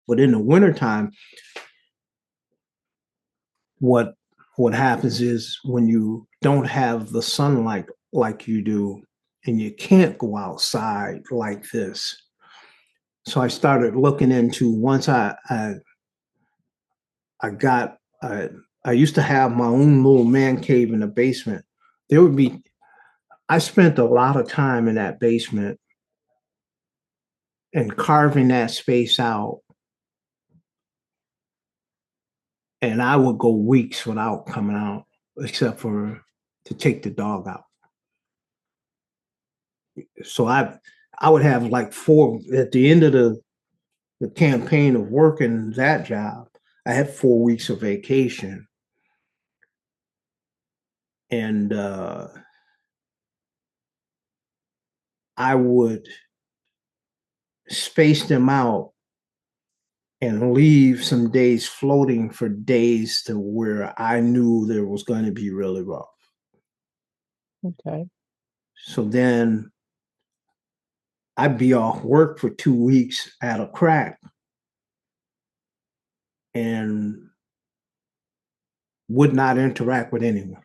But in the wintertime, what happens is when you don't have the sunlight like you do, and you can't go outside like this. So I started looking into once I got I used to have my own little man cave in the basement. There would be I spent a lot of time in that basement and carving that space out, and I would go weeks without coming out except for to take the dog out. So I would have like 4 at the end of the campaign of working that job. I had 4 weeks of vacation, and I would space them out and leave some days floating for days to where I knew there was going to be really rough. Okay. So then I'd be off work for 2 weeks at a crack and would not interact with anyone.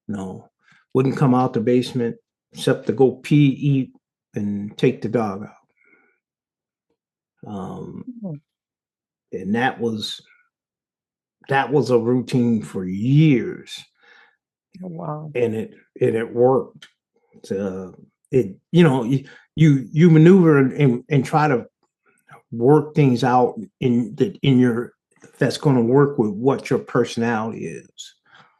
No, wouldn't come out the basement except to go pee, eat, and take the dog out. Mhm. And that was a routine for years, Oh, wow. and it worked. It you maneuver and try to work things out in your that's going to work with what your personality is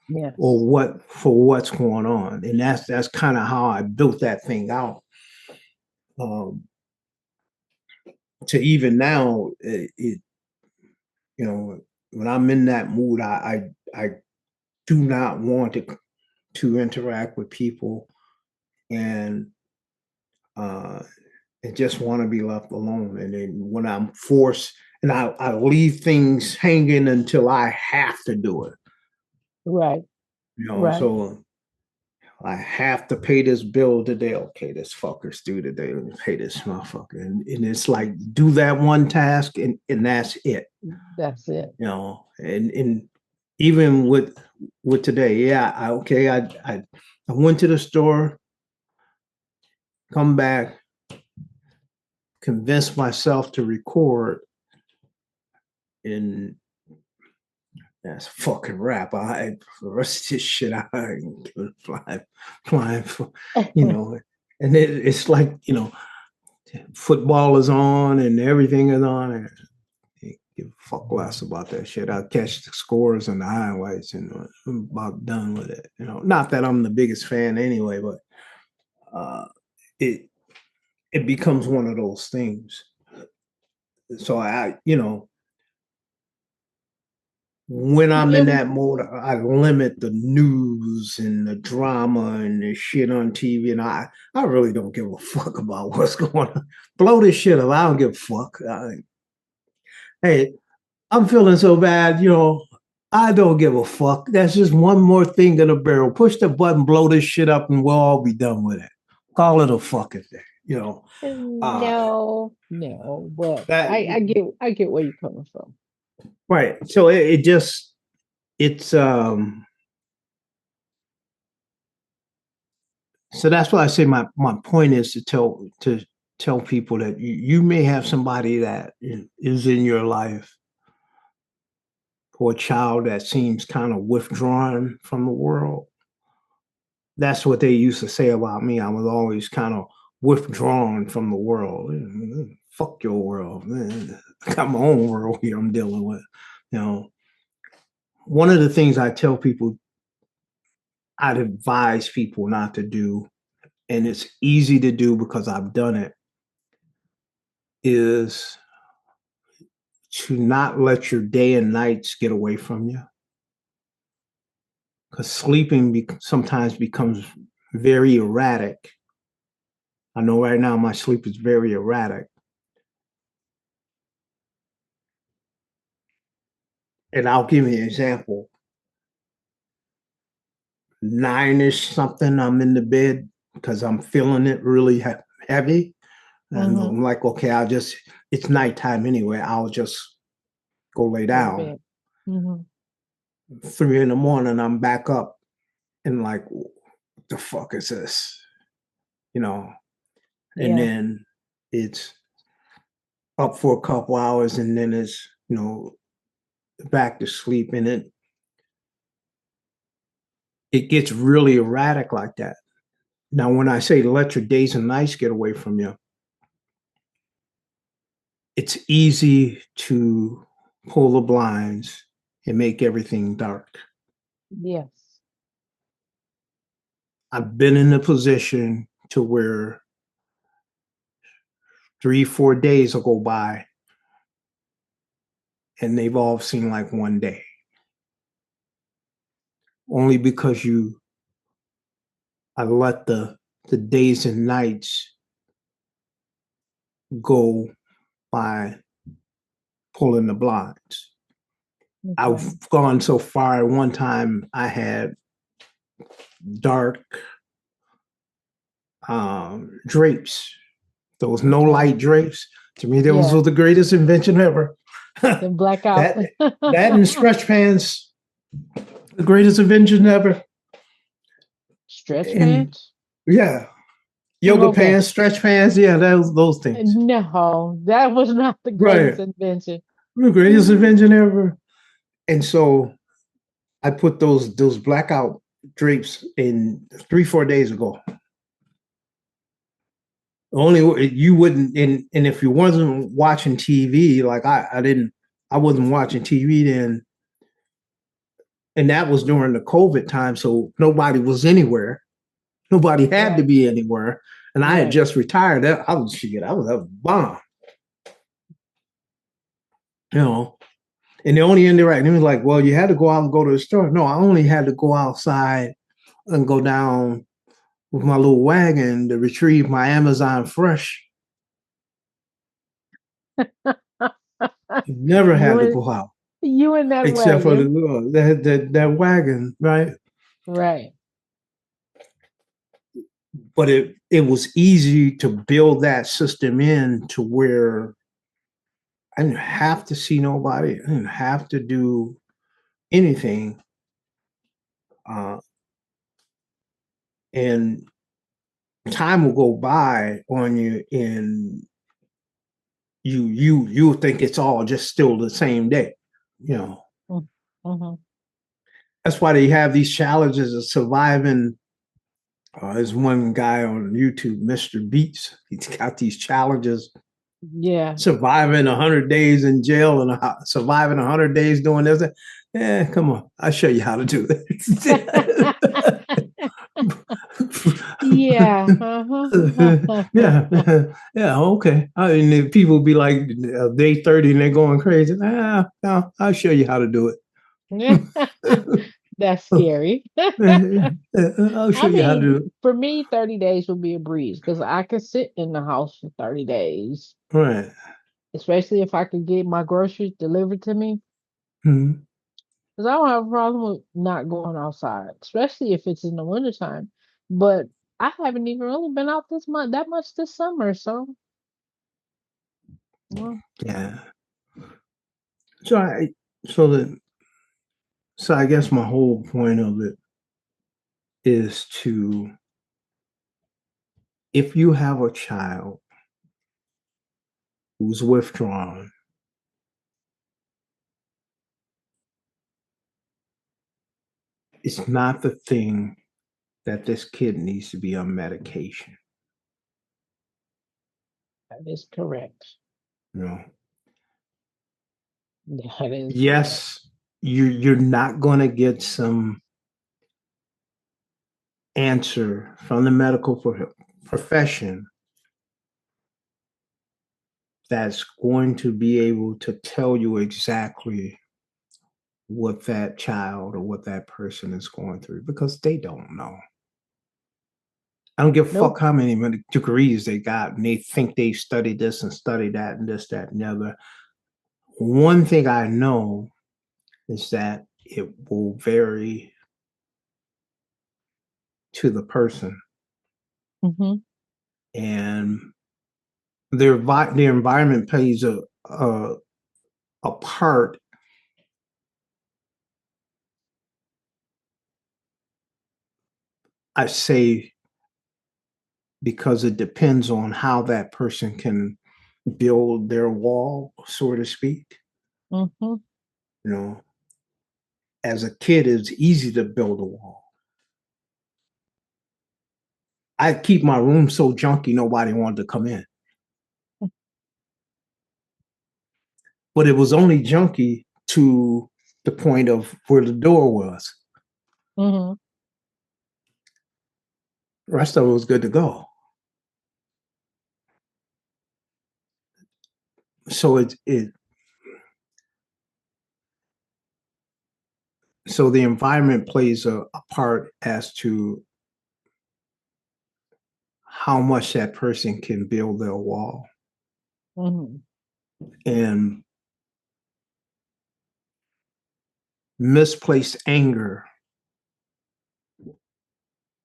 Yes. or what's going on, and that's kind of how I built that thing out. Um, to even now, when I'm in that mood, I do not want to interact with people, and uh, and just want to be left alone. And then when I'm forced, and I leave things hanging until I have to do it. Right. Right. So I have to pay this bill today. Okay, this fucker's due today. Let me pay this motherfucker. And it's like do that one task and that's it. That's it. And even with today, yeah, I went to the store, come back, convince myself to record, and that's fucking rap. The rest of this shit I ain't giving flying for, and it's like, football is on and everything is on, and I give a fuck less about that shit. I'll catch the scores and the highlights, and I'm about done with it. Not that I'm the biggest fan anyway, but it it becomes one of those things. So when I'm in Yeah. that mode, I limit the news and the drama and the shit on TV, and I really don't give a fuck about what's going on. Blow this shit up. I don't give a fuck. Hey, I'm feeling so bad, I don't give a fuck. That's just one more thing in the barrel. Push the button, blow this shit up, and we'll all be done with it. Call it a fucking day. Uh, No, but that I get where you're coming from. right. So it just it's so that's why I say my point is to tell people that you may have somebody that is in your life, or a child that seems kind of withdrawn from the world. That's what they used to say about me. I was always kind of withdrawn from the world. Fuck your world, man. I got my own world here I'm dealing with. You know, one of the things I tell people, I'd advise people not to do, and it's easy to do because I've done it, is to not let your day and nights get away from you. Because sleeping sometimes becomes very erratic. I know right now my sleep is very erratic. And I'll give you an example. 9-ish something, I'm in the bed because I'm feeling it really heavy. And Mhm. I'm like, okay, it's nighttime anyway. I'll just go lay Go to down. bed. Mhm. 3 in the morning, I'm back up and like, what the fuck is this? You know, and Yeah. then it's up for a couple hours and then it's, back to sleep. And it gets really erratic like that. Now, when I say let your days and nights get away from you, it's easy to pull the blinds and make everything dark. Yes. I've been in a position to where 3, 4 days will go by and they've all seemed like one day. Only because I let the days and nights go by pulling the blinds. Okay. I've gone so far. At one time, I had dark drapes. Those no Okay. light drapes. To me, those Yeah. were the greatest invention ever. Then blackout. that that and stretch pants, the greatest invention ever. Stretch And pants? yeah, yoga Okay. pants, stretch pants. Yeah, those things. No, that was not the greatest Right, invention. the greatest invention ever. And so I put those blackout drapes in 3, 4 days ago. Only you wouldn't, and if you wasn't watching TV, like I wasn't watching TV then, and that was during the COVID time, so nobody was anywhere. Nobody had to Right. be anywhere, and I had Right. just retired. I was shit. I was a bomb, you know. And the only interaction, he was like, "Well, you had to go out and go to the store." No, I only had to go outside and go down with my little wagon to retrieve my Amazon Fresh. Never You had to and go out you in that except for wagon. that wagon, right? Right. But it was easy to build that system in to where I didn't have to see nobody. I didn't have to do anything. Uh, and time will go by on you and you think it's all just still the same day. You know. Mm-hmm. That's why they have these challenges of surviving. There's one guy on YouTube, Mr. Beats. He's got these challenges Yeah. surviving 100 days in jail and surviving 100 days doing this. Yeah, come on. I'll show you how to do it. Yeah. Uh-huh. Yeah, yeah, okay. I mean, people be like day 30 and they're going crazy. No, I'll show you how to do it. That's scary. I'll show I you how to do mean, it. for me, 30 days would be a breeze because I could sit in the house for 30 days, Right. especially if I could get my groceries delivered to me. Mhm. Because I don't have a problem with not going outside, especially if it's in the wintertime. But I haven't even really been out this month that much this summer. So, well, Yeah. So I so that so I guess my whole point of it is to if you have a child who's withdrawn, it's not the thing that this kid needs to be on medication. that is correct. You know, That is correct. yes, you're not going to get some answer from the medical profession that's going to be able to tell you exactly what that child or what that person is going through because they don't know. I don't give a fuck Nope. how many degrees they got and they think they studied this and studied that and this, that, and the other. One thing I know is that it will vary to the person. Hmm. And the environment plays a part. I say because it depends on how that person can build their wall, so to speak. Mhm. You know, as a kid, it's easy to build a wall. I keep my room so junky nobody wanted to come in. But it was only junky to the point of where the door was. Mhm. The rest of it was good to go. So so the environment plays a part as to how much that person can build their wall. Mhm. And misplaced anger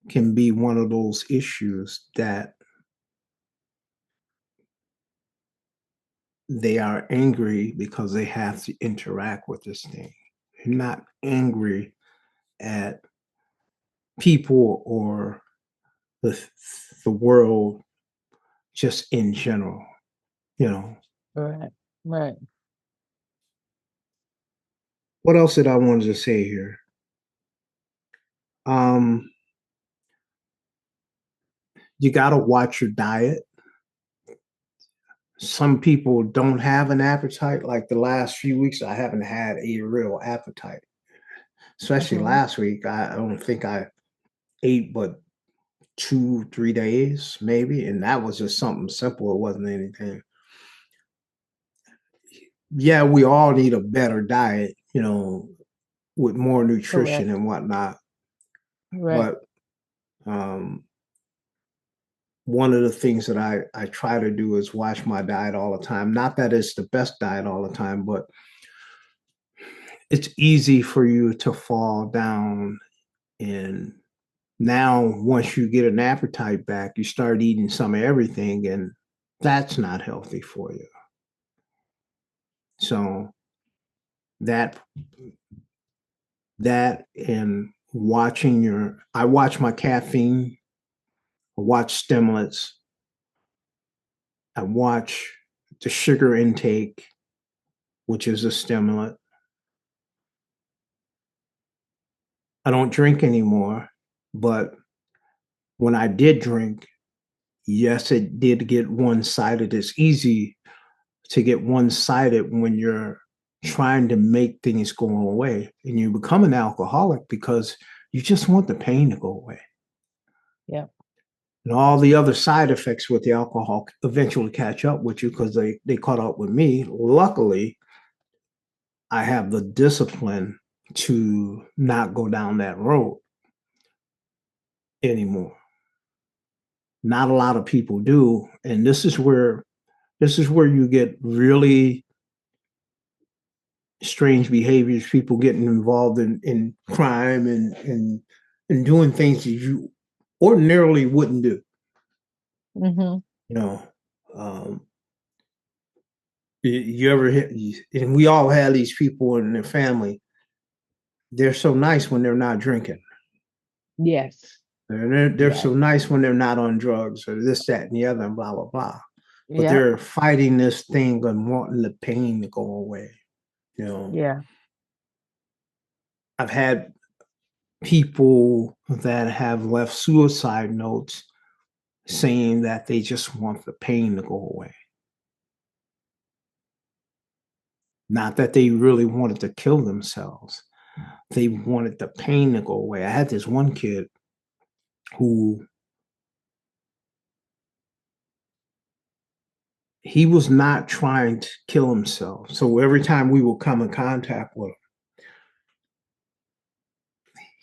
can be one of those issues that they are angry because they have to interact with this thing. They're not angry at people or the the world just in general, you know. Right. Right. What else did I wanted to say here? Um, you got to watch your diet. Some people don't have an appetite. Like the last few weeks, I haven't had a real appetite. Especially Mhm. last week, I don't think I ate but 2, 3 days maybe, and that was just something simple. It wasn't anything. Yeah, we all need a better diet, you know, with more nutrition Correct. and whatnot. Right. But um, one of the things that I try to do is watch my diet all the time. Not that it's the best diet all the time, but it's easy for you to fall down. And now, once you get an appetite back, you start eating some of everything, and that's not healthy for you. So that that and watching your I watch my caffeine, I watch stimulants, I watch the sugar intake, which is a stimulant. I don't drink anymore, but when I did drink, yes, it did get one-sided. It's easy to get one-sided when you're trying to make things go away, and you become an alcoholic because you just want the pain to go away. Yeah. And all the other side effects with the alcohol eventually catch up with you because they caught up with me. Luckily, I have the discipline to not go down that road anymore. Not a lot of people do, and this is where you get really strange behaviors, people getting involved in crime and doing things that you ordinarily wouldn't do, Mhm. you know. Um, you ever hit, and we all have these people in their family. They're so nice when they're not drinking. Yes. They're Yes. so nice when they're not on drugs or this, that, and the other, and blah, blah, blah. But Yep. they're fighting this thing and wanting the pain to go away. You know, Yeah. I've had people that have left suicide notes saying that they just want the pain to go away. Not that they really wanted to kill themselves. They wanted the pain to go away. I had this one kid who he was not trying to kill himself. So every time we would come in contact with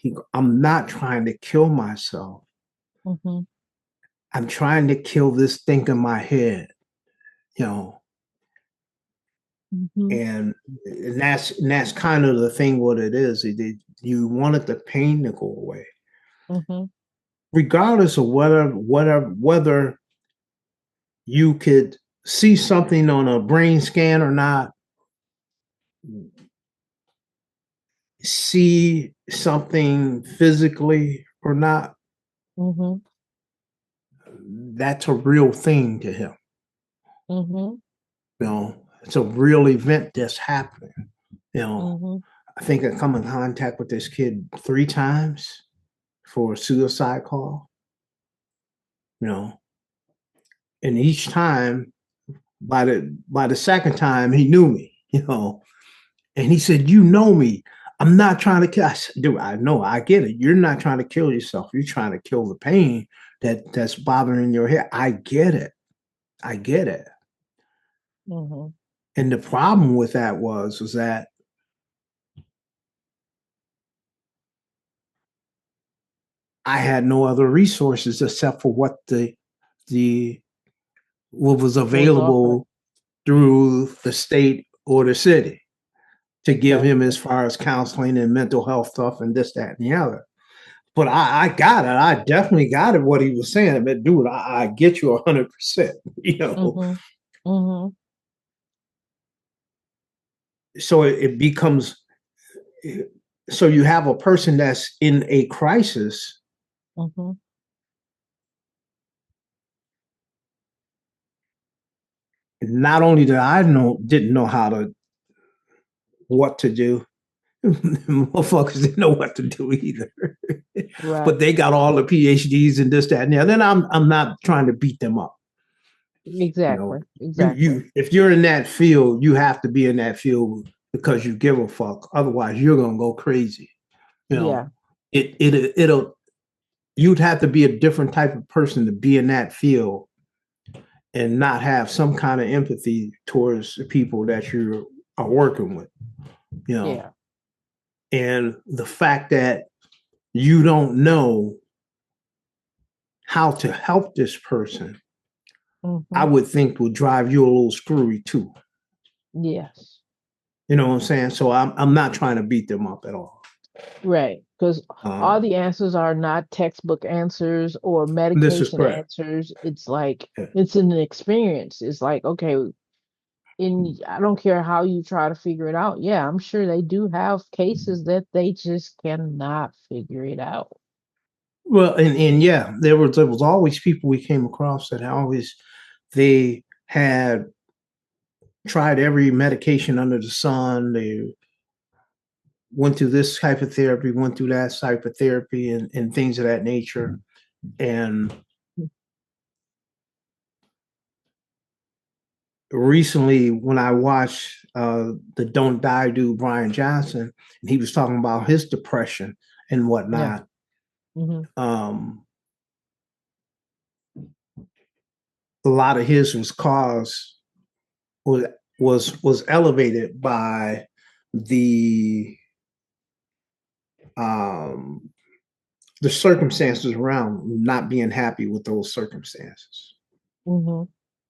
him, I'm not trying to kill myself. Mhm. I'm trying to kill this thing in my head, you know. Mhm. And that's kind of the thing. What it is, you wanted the pain to go away, Mhm. regardless of whether you could see something on a brain scan or not, see something physically or not, Mhm. that's a real thing to him. Mhm. It's a real event that's happening. You know, Mhm. I think I come in contact with this kid 3 times for a suicide call, you know, and each time by the second time he knew me, and he said, "You know me. I'm not trying to kill." I said, "Dude, I know, I get it. You're not trying to kill yourself. You're trying to kill the pain that's bothering your head. I get it. I get it." Mhm. And the problem with that was that I had no other resources except for the what was Was offered. available through the state or the city to give Okay. him as far as counseling and mental health stuff and this, that, and the other. But I got it. I definitely got it. What he was saying, but dude, I get you 100%. You know, Mhm. Mhm. so it becomes so you have a person that's in a crisis. Mhm. Not only did I didn't know how to what to do, motherfuckers didn't know what to do either. Right. But they got all the PhDs and this, that, and the other. And I'm not trying to beat them up. You know, Exactly. you Exactly. you if you're in that field, you have to be in that field because you give a fuck. Otherwise, you're gonna go crazy. You Yeah. know, it'll you'd have to be a different type of person to be in that field and not have some kind of empathy towards the people that you are working with. You know, Yeah. and the fact that you don't know how to help this person, I Mhm. would think would drive you a little screwy too. Yes. You know what I'm saying? So I'm not trying to beat them up at all. Right. Because all Um, the answers are not textbook answers or this is medication correct. answers. It's like Yeah. it's an experience. It's like, okay, I don't care how you try to figure it out. Yeah, I'm sure they do have cases that they just cannot figure it out. Well, and yeah, there was always people we came across that always they had tried every medication under the sun. They went through this type of therapy, went through that type of therapy, and things of that nature. And recently, when I watched the Don't Die dude Brian Johnson, and he was talking about his depression and Yeah. whatnot. Hmm. Um, a lot of his was caused was was elevated by the um, the circumstances around not being happy with those circumstances. Hmm.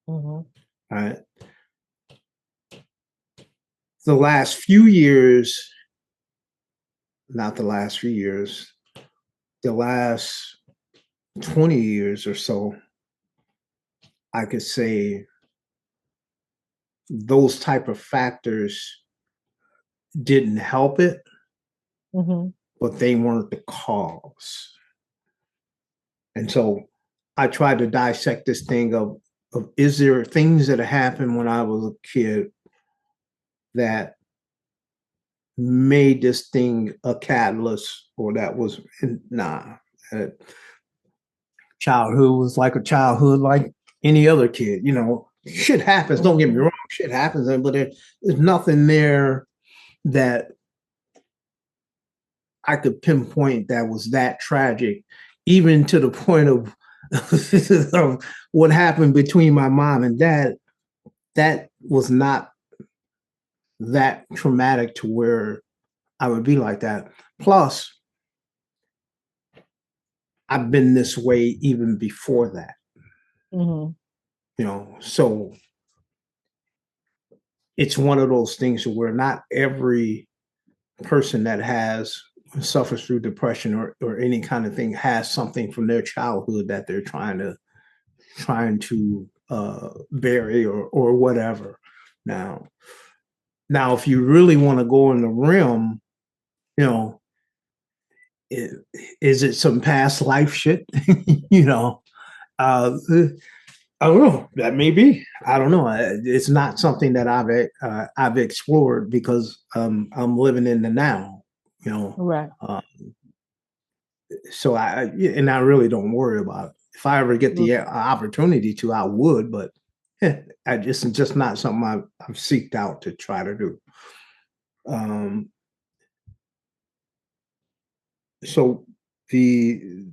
Hmm. Right. The last few years, not the last few years, the last 20 years or so, I could say those type of factors didn't help it, Hmm. but they weren't the cause. And so I tried to dissect this thing of is there things that happened when I was a kid that made this thing a catalyst or that was nah. uh, Childhood was like a childhood like any other kid, shit happens, don't get me Hmm. wrong, shit happens, but there's nothing there that I could pinpoint that was that tragic, even to the point of, of what happened between my mom and dad. That was not that traumatic to where I would be like that. Plus, I've been this way even before that, Hmm. so it's one of those things where not every person that has suffers through depression or any kind of thing has something from their childhood that they're trying to vary or whatever. Now, now, if you really want to go in the realm, you know, i- is it some past life shit? you know, uh, I don't know. That may be. I don't know. It's not something that I've explored because I'm living in the now. You know, Right. uh, so and I really don't worry about it. If I ever get Look, the opportunity to, I would, but it's just not something I've seeked out to try to do. Um, so the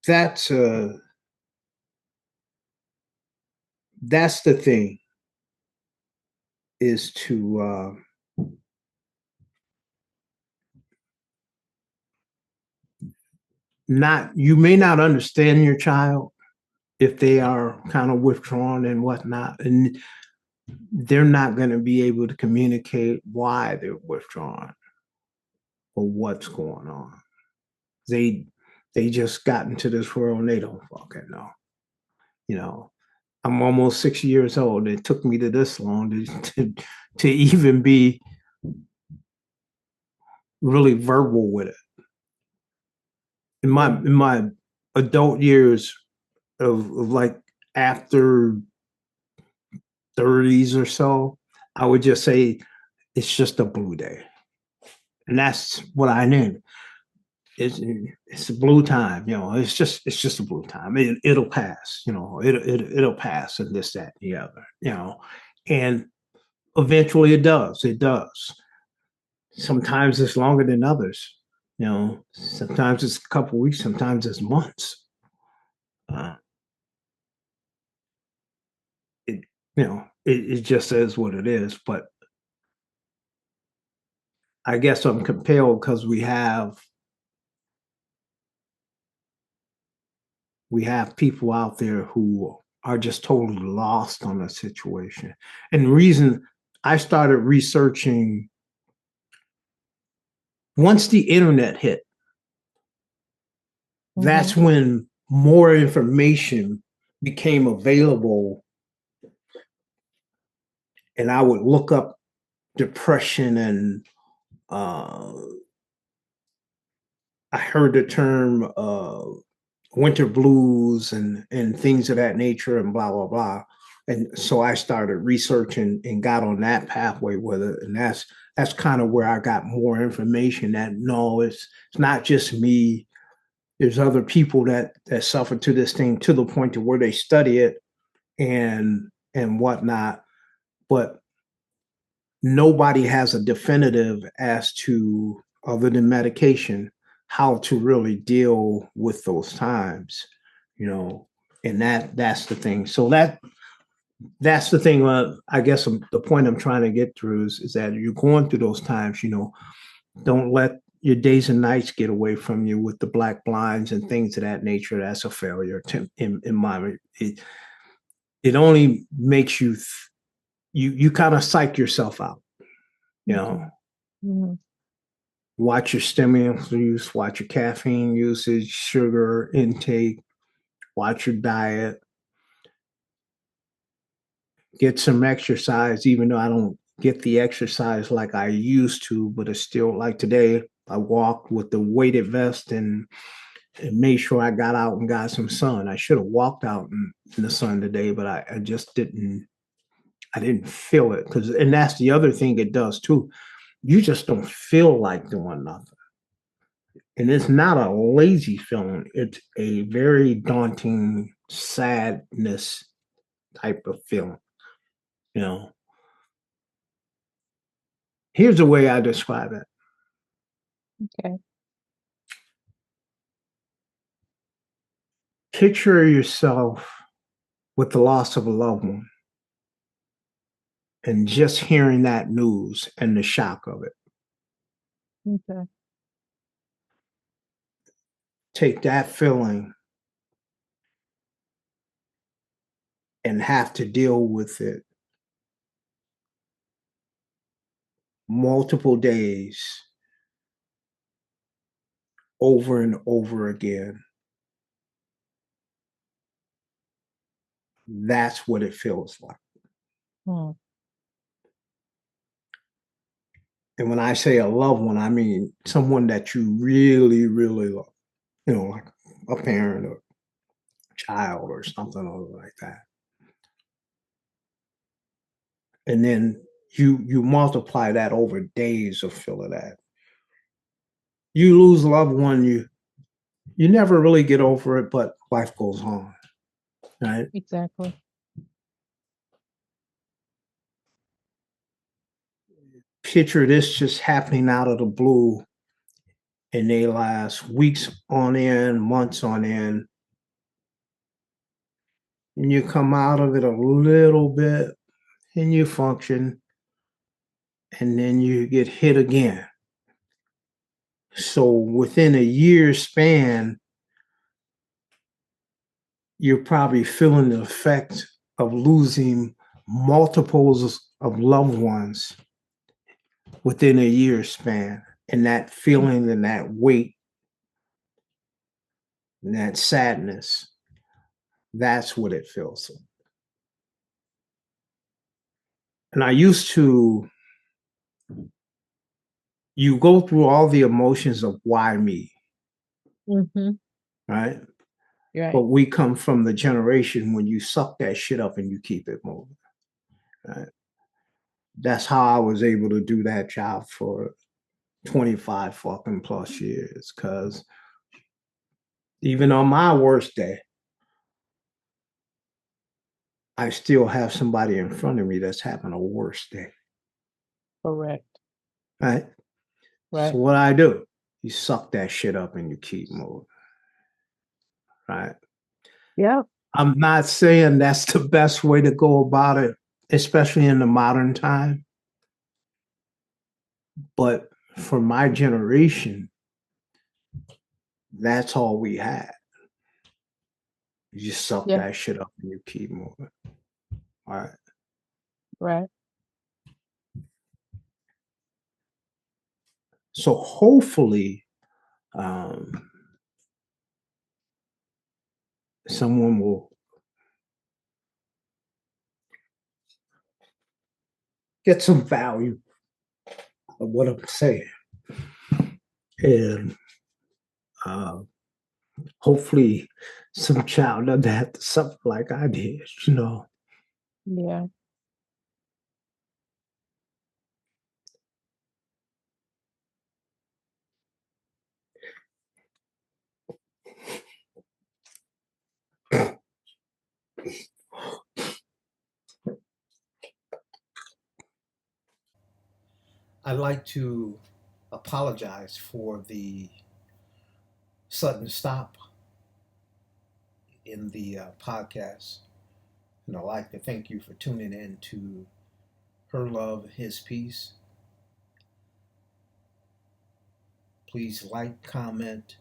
that's uh that's the thing is to not you may not understand your child if they are kind of withdrawn and whatnot, and they're not going to be able to communicate why they're withdrawn or what's going on. They they just got into this world and they don't fucking know. You know, I'm almost 6 years old. It took me to this long to even be really verbal with it. yeah. In my adult years of like after 30s or so, I would just say it's just a blue day. And that's what I knew. It's a blue time, you know. It's just a blue time. It'll pass, you know. It'll pass, and this, that, and the other, you know. And eventually, it does. It does. Sometimes it's longer than others, you know. Sometimes it's a couple weeks. Sometimes it's months. Uh, it it just is what it is. But I guess I'm compelled because we have people out there who are just totally lost on the situation. And the reason I started researching once the internet hit, Mm-hmm. that's when more information became available. And I would look up depression and uh, I heard the term winter blues and things of that nature and blah blah blah. And so I started researching and got on that pathway with it, and that's kind of where I got more information. That no, it's not just me. There's other people that suffer to this thing to the point to where they study it and whatnot, but nobody has a definitive as to other than medication how to really deal with those times, you know. And that's the thing. So that's the thing. I guess the point I'm trying to get through is that you're going through those times, you know. Don't let your days and nights get away from you with the black blinds and things of that nature. That's a failure in my it only makes you kind of psych yourself out, you know. Okay. Mm-hmm. Watch your stimulant use, watch your caffeine usage, sugar intake, watch your diet, get some exercise, even though I don't get the exercise like I used to, but it's still like today. I walked with the weighted vest and made sure I got out and got some sun. I should have walked out in the sun today, but I just didn't. I didn't feel it because, and that's the other thing it does too. You just don't feel like doing nothing. And it's not a lazy feeling. It's a very daunting sadness type of feeling. You know, here's the way I describe it. Okay. Picture yourself with the loss of a loved one and just hearing that news and the shock of it. Okay. Take that feeling and have to deal with it multiple days over and over again. That's what it feels like. Mm. And when I say a loved one, I mean someone that you really, really love, like a parent or child or something like that. And then you multiply that over days of feeling that. You lose a loved one, you never really get over it, but life goes on, right? Exactly. Picture this just happening out of the blue and they last weeks on end, months on end, and you come out of it a little bit and you function, and then you get hit again. So within a year span, you're probably feeling the effect of losing multiples of loved ones within a year span. And that Mm. feeling and that weight and that sadness, that's what it feels like. And I used to, you go through all the emotions of why me, Mhm. right? You're But right. we come from the generation when you suck that shit up and you keep it moving. Right? That's how I was able to do that job for 25 fucking plus years. Cause even on my worst day, I still have somebody in front of me that's having a worse day. Correct. Right? So Right. what I do, you suck that shit up and you keep moving. Right? Yep. I'm not saying that's the best way to go about it, especially in the modern time. But for my generation, that's all we had. You just suck Yeah. that shit up and you keep moving. All right. Right. So hopefully, um, someone will get some value of what I'm saying, and uh, hopefully, some child doesn't have to suffer like I did. Yeah. I'd like to apologize for the sudden stop in the podcast. And I'd like to thank you for tuning in to Her Love, His Peace. Please like, comment,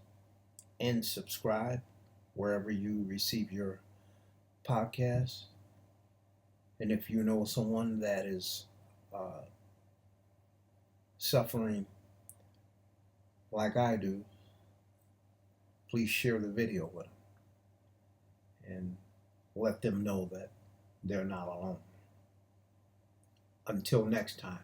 and subscribe wherever you receive your podcasts. And if you know someone that is uh, suffering like I do, please share the video with them and let them know that they're not alone. Until next time.